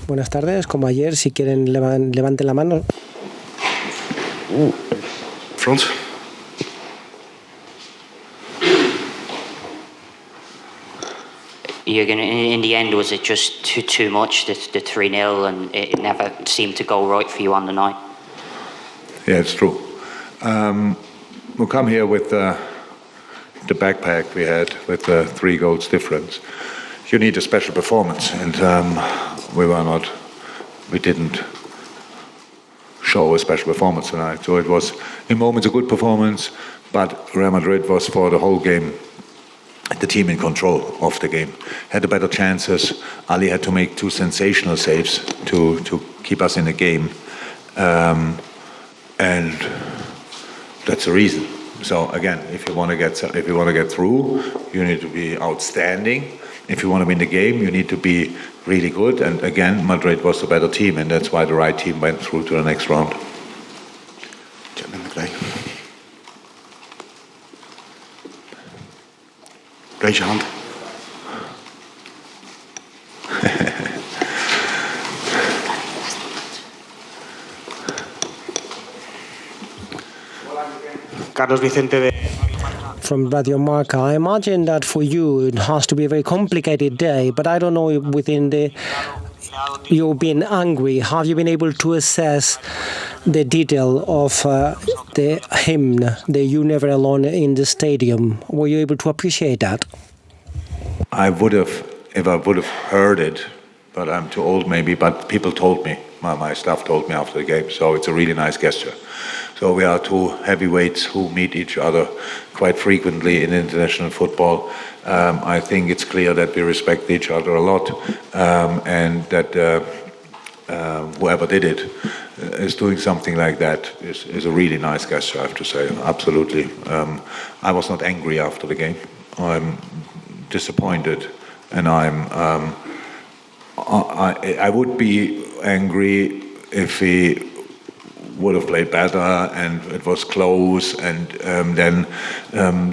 Buenas tardes, como ayer, si quieren levanten la mano. Front. Jurgen, in the end, was it just too much, the 3-0, and it never seemed to go right for you on the night? Yeah, it's true. We come here with the backpack we had with the 3 goals difference. You need a special performance, and we didn't show a special performance tonight. So it was, in moments, a good performance, but Real Madrid was for the whole game the team in control of the game. Had the better chances. Ali had to make 2 sensational saves to keep us in the game, and that's the reason. So again, if you want to get through, you need to be outstanding. If you want to win the game, you need to be really good. And again, Madrid was the better team, and that's why the right team went through to the next round. Raise your hand. Carlos Vicente de... From Radio Marca. I imagine that for you it has to be a very complicated day, but I don't know if within you're being angry. Have you been able to assess the detail of the hymn, the You Never Alone in the stadium? Were you able to appreciate that? I would have, if I would have heard it, but I'm too old maybe, but people told me, my staff told me after the game, so it's a really nice gesture. So we are 2 heavyweights who meet each other quite frequently in international football. I think it's clear that we respect each other a lot, and that whoever did it is doing something like that is a really nice gesture, I have to say, absolutely. I was not angry after the game. I'm disappointed, and I would be angry if we would have played better and it was close, and then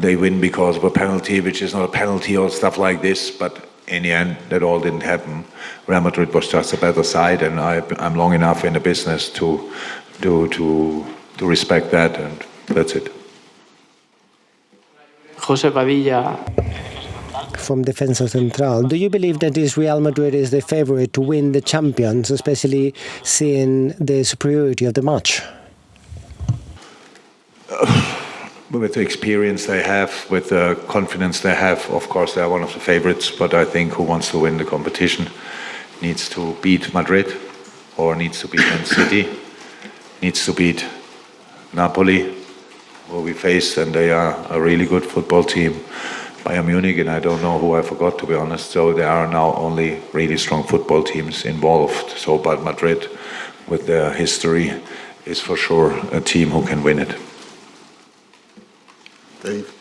they win because of a penalty, which is not a penalty or stuff like this. But in the end, that all didn't happen. Real Madrid was just a better side, and I'm long enough in the business to respect that, and that's it. José Padilla. From Defensa Central. Do you believe that this Real Madrid is the favorite to win the Champions, especially seeing the superiority of the match? With the experience they have, with the confidence they have, of course they are one of the favorites, but I think who wants to win the competition needs to beat Madrid, or needs to beat Man City, needs to beat Napoli, who we face, and they are a really good football team. Bayern Munich, and I don't know who I forgot, to be honest. So there are now only really strong football teams involved. So, but Madrid, with their history, is for sure a team who can win it. Dave.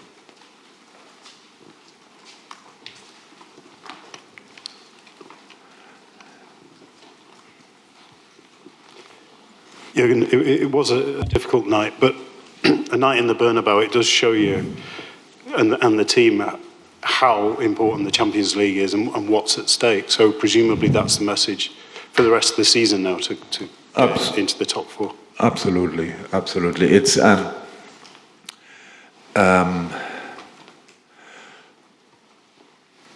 Jurgen, it was a difficult night, but a night in the Bernabeu, it does show you and the team how important the Champions League is and what's at stake. So presumably that's the message for the rest of the season now to get into the top 4. Absolutely. It's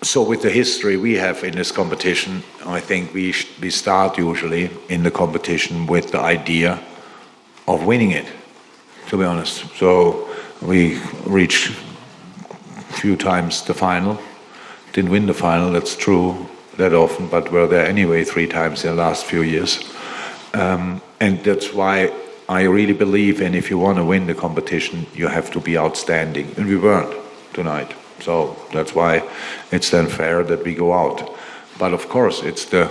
so with the history we have in this competition, I think we start usually in the competition with the idea of winning it, to be honest. So we reached few times the final, didn't win the final, that's true, that often, but were there anyway 3 times in the last few years. And that's why I really believe, and if you want to win the competition, you have to be outstanding. And we weren't tonight. So that's why it's then fair that we go out. But of course, it's the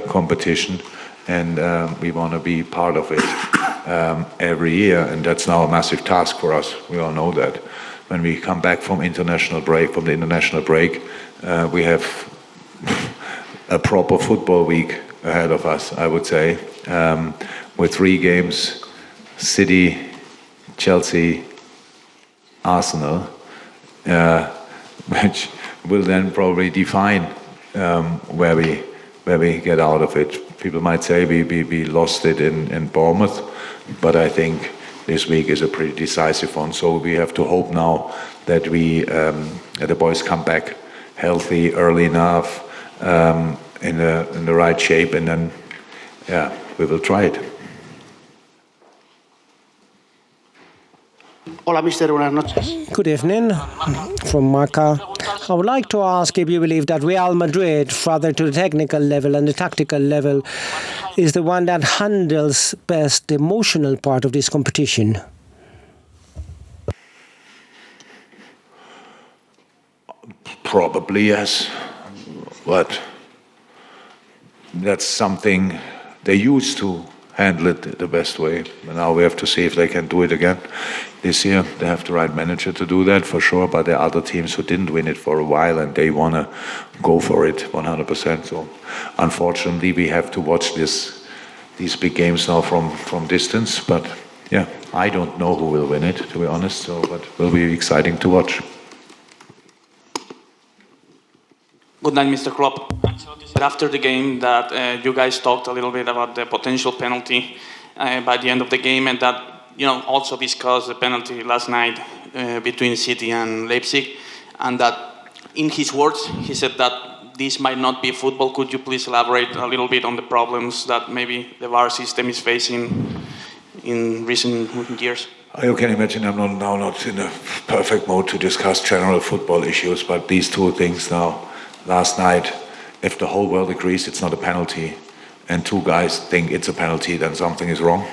competition, and we want to be part of it every year, and that's now a massive task for us. We all know that. When we come back from the international break, we have a proper football week ahead of us, I would say, with 3 games: City, Chelsea, Arsenal, which will then probably define where we get out of it. People might say we lost it in Bournemouth, but I think this week is a pretty decisive one. So we have to hope now that the boys come back healthy early enough, in the right shape, and then we will try it. Hola, mister. Buenas noches. Good evening from Marca. I would like to ask if you believe that Real Madrid, rather to the technical level and the tactical level, is the one that handles best the emotional part of this competition. Probably yes, but that's something they used to handle it the best way. Now we have to see if they can do it again this year. They have the right manager to do that for sure, but there are other teams who didn't win it for a while and they want to go for it 100%. So unfortunately we have to watch these big games now from distance, but yeah, I don't know who will win it, to be honest, so but it will be exciting to watch. Good night, Mr. Klopp. After the game that you guys talked a little bit about the potential penalty by the end of the game, and that also discussed the penalty last night between City and Leipzig, and that in his words he said that this might not be football. Could you please elaborate a little bit on the problems that maybe the VAR system is facing in recent years? You can imagine I'm not in a perfect mode to discuss general football issues, but these two things now. Last night, if the whole world agrees it's not a penalty and two guys think it's a penalty, then something is wrong.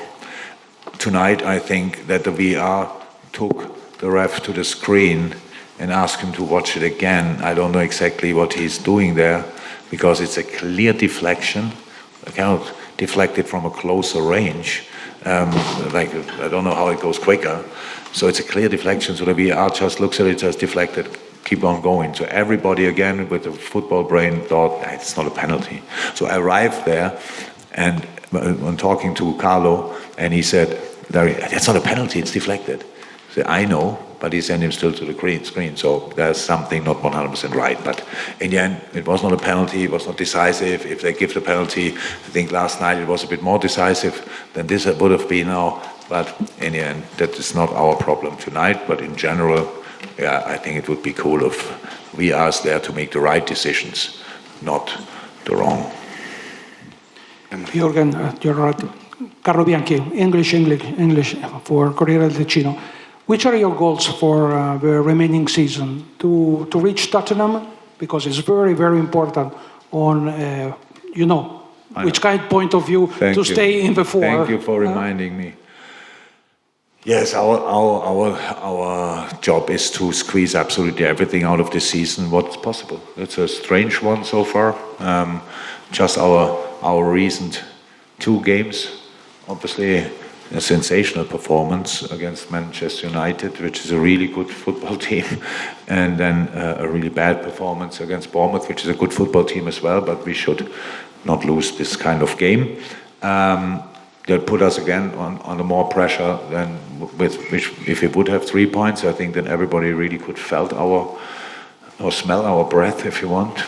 Tonight, I think that the VR took the ref to the screen and asked him to watch it again. I don't know exactly what he's doing there because it's a clear deflection. I cannot deflect it from a closer range. I don't know how it goes quicker. So it's a clear deflection. So the VR just looks at it, just deflected. Keep on going. So everybody again with the football brain thought it's not a penalty. So I arrived there and I'm talking to Carlo and he said, that's not a penalty, it's deflected. I said, I know, but he sent him still to the screen. So there's something not 100% right. But in the end, it was not a penalty, it was not decisive. If they give the penalty, I think last night it was a bit more decisive than this would have been now. But in the end, that is not our problem tonight. But in general, I think it would be cool if we are there to make the right decisions, not the wrong. Jurgen, you're right. Carlo Bianchi, English for Corriere del Ticino. Which are your goals for the remaining season? To reach Tottenham, because it's very, very important on, which kind of point of view stay in the four. Thank you for reminding me. Yes, our job is to squeeze absolutely everything out of this season, what's possible. It's a strange one so far. Just our recent two games, obviously a sensational performance against Manchester United, which is a really good football team, and then a really bad performance against Bournemouth, which is a good football team as well, but we should not lose this kind of game. That put us again on the more pressure than which if we would have 3 points, I think then everybody really could felt or smell our breath if you want.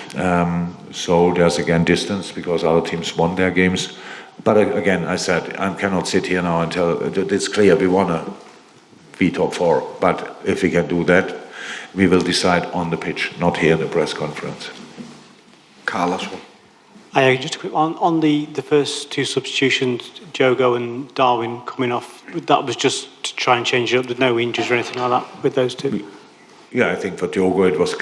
So there's again distance because other teams won their games. But again, I said I cannot sit here now and tell it's clear we want to be top four. But if we can do that, we will decide on the pitch, not here in the press conference. Carlos. Just a quick on the first two substitutions, Jogo and Darwin coming off, that was just to try and change it up. There's no injuries or anything like that with those two? Yeah, I think for Diogo it was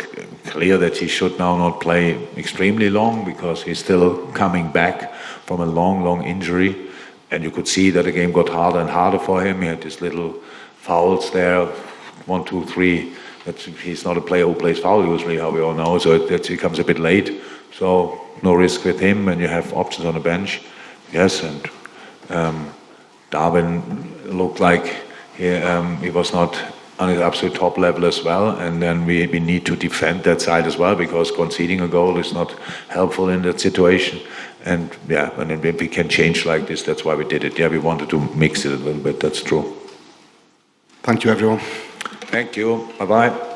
clear that he should now not play extremely long because he's still coming back from a long injury. And you could see that the game got harder and harder for him. He had these little fouls there, 1, 2, 3. He's not a player who plays foul usually, how we all know, so that he comes a bit late. So no risk with him, and you have options on the bench. Yes, and Darwin looked like he was not on his absolute top level as well, and then we need to defend that side as well because conceding a goal is not helpful in that situation. And and if we can change like this, that's why we did it. Yeah, we wanted to mix it a little bit, that's true. Thank you, everyone. Thank you. Bye-bye.